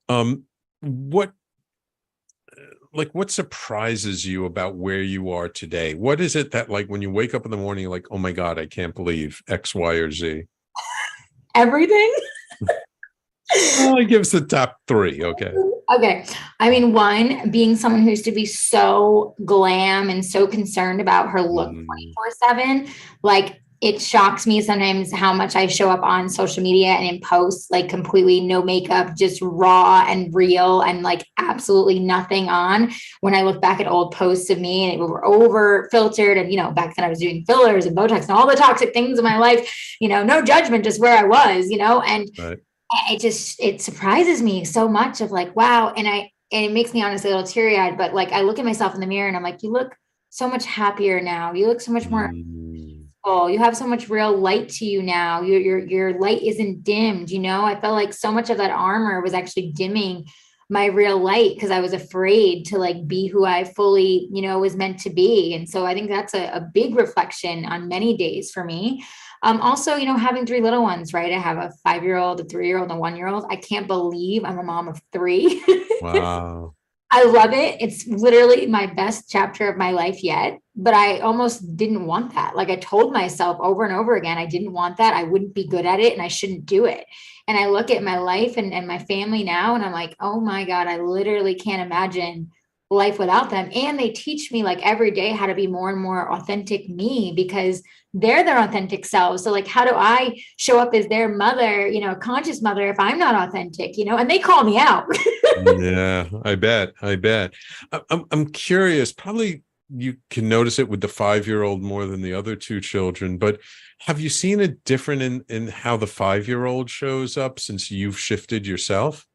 [SPEAKER 1] what surprises you about where you are today? What is it that, like, when you wake up in the morning, you're like, oh my God, I can't believe X, Y, or Z?
[SPEAKER 6] Everything.
[SPEAKER 1] Well, it gives the top 3. Okay.
[SPEAKER 6] Okay. I mean, one, being someone who used to be so glam and so concerned about her look 24/7, like, it shocks me sometimes how much I show up on social media and in posts, like completely no makeup, just raw and real, and like absolutely nothing on. When I look back at old posts of me and it were over filtered, and back then I was doing fillers and Botox and all the toxic things in my life, no judgment, just where I was, and
[SPEAKER 1] Right.
[SPEAKER 6] it surprises me so much of like, wow. And it makes me honestly a little teary eyed, but like, I look at myself in the mirror and I'm like, you look so much happier now. You look so much more peaceful. You have so much real light to you now. Your light isn't dimmed. I felt like so much of that armor was actually dimming my real light because I was afraid to like be who I fully, was meant to be. And so I think that's a big reflection on many days for me. Also, having 3 little ones, right? I have a 5-year-old, a 3-year-old, and a 1-year-old. I can't believe I'm a mom of 3.
[SPEAKER 1] Wow.
[SPEAKER 6] I love it. It's literally my best chapter of my life yet, but I almost didn't want that. Like, I told myself over and over again, I didn't want that. I wouldn't be good at it and I shouldn't do it. And I look at my life and my family now, and I'm like, oh my God, I literally can't imagine life without them. And they teach me like every day how to be more and more authentic me, because they're their authentic selves. So like, how do I show up as their mother, conscious mother, if I'm not authentic, and they call me out.
[SPEAKER 1] Yeah, I bet. I'm curious, probably you can notice it with the 5-year-old more than the other 2 children, but have you seen a different in how the 5-year-old shows up since you've shifted yourself?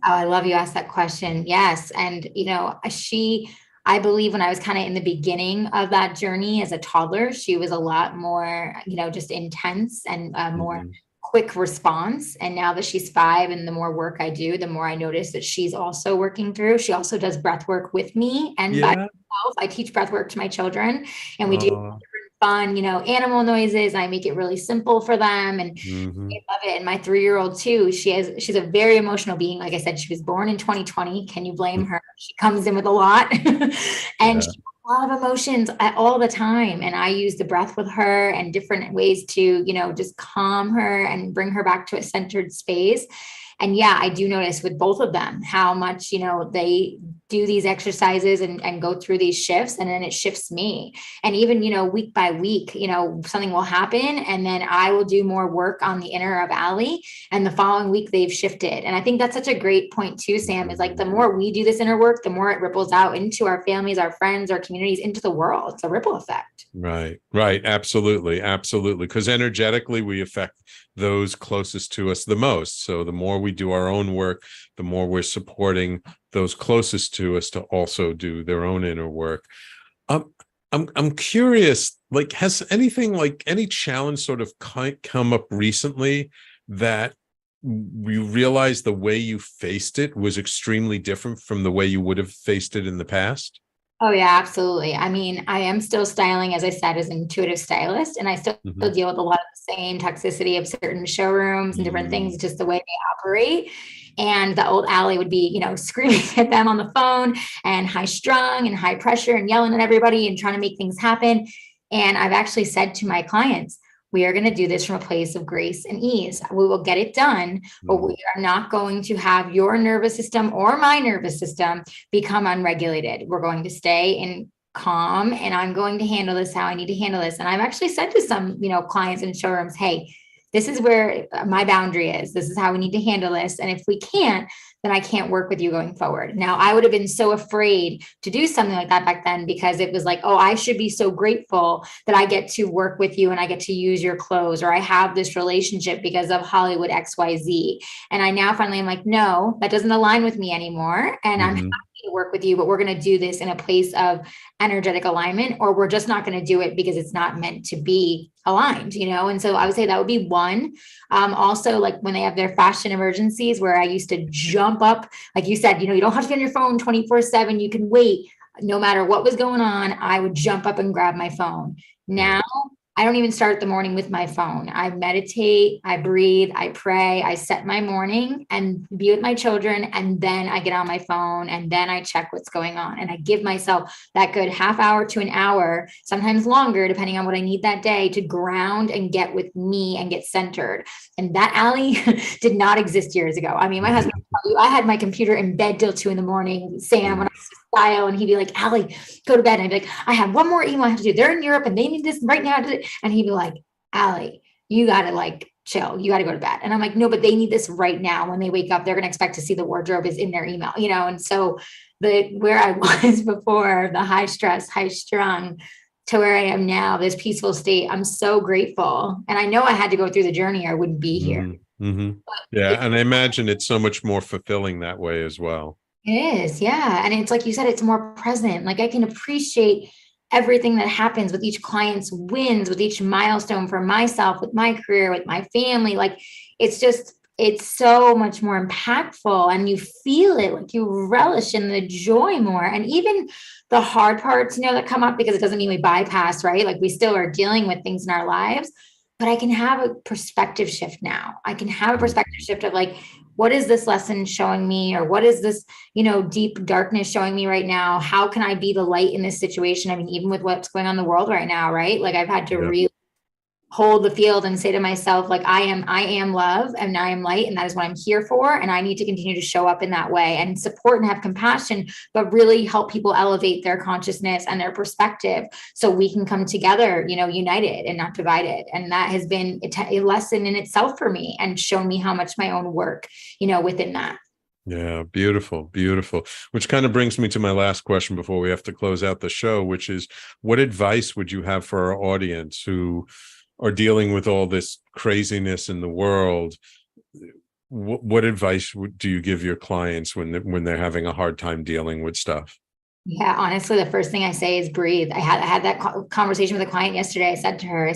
[SPEAKER 6] Oh, I love you asked that question. Yes. And, I believe when I was kind of in the beginning of that journey as a toddler, she was a lot more, just intense and more quick response. And now that she's 5 and the more work I do, the more I notice that she's also working through. She also does breath work with me and by herself. I teach breath work to my children, and we do different fun, animal noises. I make it really simple for them, and they love it. And my 3-year-old too, she's a very emotional being. Like I said, she was born in 2020. Can you blame her? She comes in with a lot and she has a lot of emotions all the time. And I use the breath with her and different ways to, just calm her and bring her back to a centered space. And yeah, I do notice with both of them how much, they do these exercises and go through these shifts, and then it shifts me. And even, week by week, something will happen, and then I will do more work on the inner of Allie, and the following week they've shifted. And I think that's such a great point too, Sam, is like the more we do this inner work, the more it ripples out into our families, our friends, our communities, into the world. It's a ripple effect.
[SPEAKER 1] Right. Absolutely. Because energetically, we affect those closest to us the most. So the more we do our own work, the more we're supporting those closest to us to also do their own inner work. I'm curious, like, has anything, like any challenge sort of come up recently that you realized the way you faced it was extremely different from the way you would have faced it in the past?
[SPEAKER 6] Oh yeah, absolutely. I mean, I am still styling, as I said, as an intuitive stylist, and I still deal with a lot of the same toxicity of certain showrooms and different things, just the way they operate. And the old Allie would be, screaming at them on the phone and high strung and high pressure and yelling at everybody and trying to make things happen. And I've actually said to my clients, we are going to do this from a place of grace and ease. We will get it done, but we are not going to have your nervous system or my nervous system become unregulated. We're going to stay in calm, and I'm going to handle this how I need to handle this. And I've actually said to some, clients in showrooms, hey, this is where my boundary is. This is how we need to handle this. And if we can't, then I can't work with you going forward. Now, I would have been so afraid to do something like that back then, because it was like, oh, I should be so grateful that I get to work with you and I get to use your clothes, or I have this relationship because of Hollywood XYZ. And I now finally am like, no, that doesn't align with me anymore. And I'm happy to work with you, but we're going to do this in a place of energetic alignment, or we're just not going to do it because it's not meant to be aligned, And so I would say that would be one. Also, like when they have their fashion emergencies, where I used to jump up, like you said, you don't have to be on your phone 24/7. You can wait. No matter what was going on, I would jump up and grab my phone. Now, I don't even start the morning with my phone. I meditate, I breathe, I pray, I set my morning and be with my children. And then I get on my phone, and then I check what's going on. And I give myself that good half hour to an hour, sometimes longer, depending on what I need that day, to ground and get with me and get centered. And that Allie did not exist years ago. I mean, my husband, I had my computer in bed till 2 a.m, Sam, when I was style, and he'd be like, Allie, go to bed. And I'd be like, I have one more email I have to do. They're in Europe and they need this right now. And he'd be like, Allie, you got to chill. You got to go to bed. And I'm like, no, but they need this right now. When they wake up, they're going to expect to see the wardrobe is in their email, And so where I was before, the high stress, high strung, to where I am now, this peaceful state, I'm so grateful. And I know I had to go through the journey, or I wouldn't be here.
[SPEAKER 1] Yeah. And I imagine it's so much more fulfilling that way as well.
[SPEAKER 6] It is. Yeah. And it's like you said, it's more present. Like I can appreciate everything that happens with each client's wins, with each milestone for myself, with my career, with my family. Like it's so much more impactful, and you feel it, like you relish in the joy more. And even the hard parts, that come up, because it doesn't mean we bypass, right? Like we still are dealing with things in our lives, but I can have a perspective shift now. I can have a perspective shift of like, what is this lesson showing me? Or what is this, deep darkness showing me right now? How can I be the light in this situation? I mean, even with what's going on in the world right now, right? Like I've had to really hold the field and say to myself, like, I am love and I am light, and that is what I'm here for. And I need to continue to show up in that way and support and have compassion, but really help people elevate their consciousness and their perspective so we can come together, united and not divided. And that has been a lesson in itself for me, and shown me how much my own work, within that.
[SPEAKER 1] Yeah, beautiful. Which kind of brings me to my last question before we have to close out the show, which is, what advice would you have for our audience who are dealing with all this craziness in the world? What advice do you give your clients when they're having a hard time dealing with stuff?
[SPEAKER 6] Yeah, honestly, the first thing I say is breathe. I had that conversation with a client yesterday. I said to her,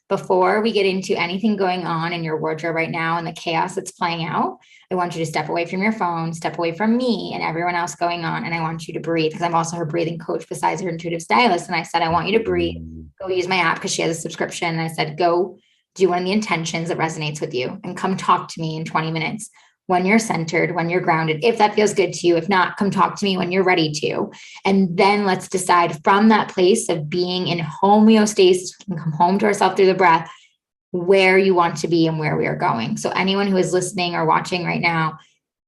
[SPEAKER 6] before we get into anything going on in your wardrobe right now and the chaos that's playing out, I want you to step away from your phone, step away from me and everyone else going on. And I want you to breathe, because I'm also her breathing coach besides her intuitive stylist. And I said, I want you to breathe, go use my app, because she has a subscription. And I said, go do one of the intentions that resonates with you and come talk to me in 20 minutes. When you're centered, when you're grounded, if that feels good to you. If not, come talk to me when you're ready to. And then let's decide from that place of being in homeostasis, and come home to ourselves through the breath. where you want to be and where we are going. So anyone who is listening or watching right now,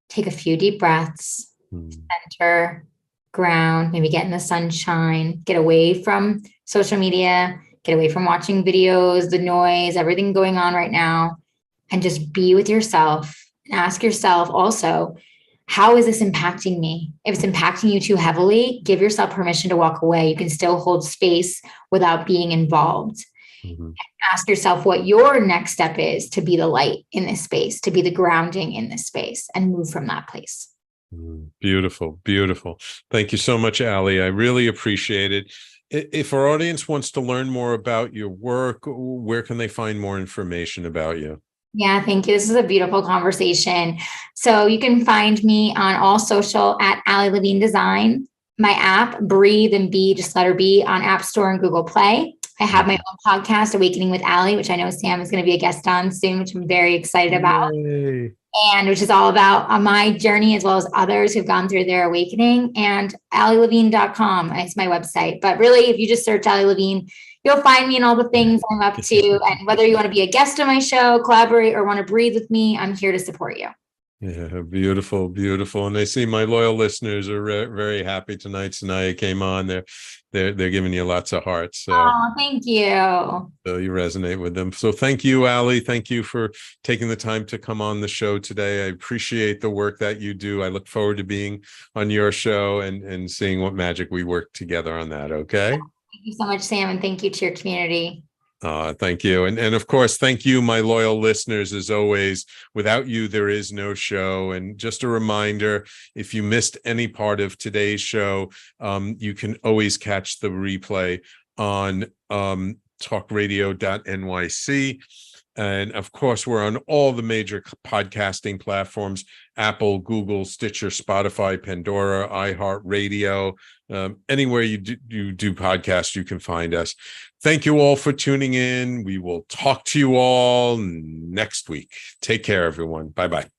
[SPEAKER 6] take a few deep breaths, center, ground, maybe get in the sunshine, get away from social media, get away from watching videos, the noise, everything going on right now, and just be with yourself and ask yourself also, how is this impacting me? If it's impacting you too heavily, give yourself permission to walk away. You can still hold space without being involved. Ask yourself what your next step is to be the light in this space, to be the grounding in this space, and move from that place.
[SPEAKER 1] Beautiful, beautiful. Thank you so much, Allie. I really appreciate it. If our audience wants to learn more about your work, where can they find more information about you?
[SPEAKER 6] Yeah, thank you. This is a beautiful conversation. So you can find me on all social at Allie Levine Design. My app, Breathe and B, just letter B, on App Store and Google Play. I have my own podcast, Awakening with Allie, which I know Sam is going to be a guest on soon, which I'm very excited about.
[SPEAKER 1] Yay.
[SPEAKER 6] And which is all about my journey as well as others who've gone through their awakening. And AllieLevine.com is my website. But really, if you just search Allie Levine, you'll find me in all the things I'm up to. And whether you want to be a guest on my show, collaborate, or want to breathe with me, I'm here to support you.
[SPEAKER 1] Yeah, beautiful, beautiful. And I see my loyal listeners are very happy tonight. Tonight came on. They're giving you lots of hearts. So,
[SPEAKER 6] oh, thank you.
[SPEAKER 1] So you resonate with them. So thank you, Allie. Thank you for taking the time to come on the show today. I appreciate the work that you do. I look forward to being on your show and seeing what magic we work together on that. Okay.
[SPEAKER 6] Thank you so much, Sam. And thank you to your community.
[SPEAKER 1] Thank you. And of course, thank you, my loyal listeners, as always. Without you, there is no show. And just a reminder, if you missed any part of today's show, you can always catch the replay on talkradio.nyc. And of course, we're on all the major podcasting platforms: Apple, Google, Stitcher, Spotify, Pandora, iHeartRadio. Anywhere you do podcasts, you can find us. Thank you all for tuning in. We will talk to you all next week. Take care, everyone. Bye-bye.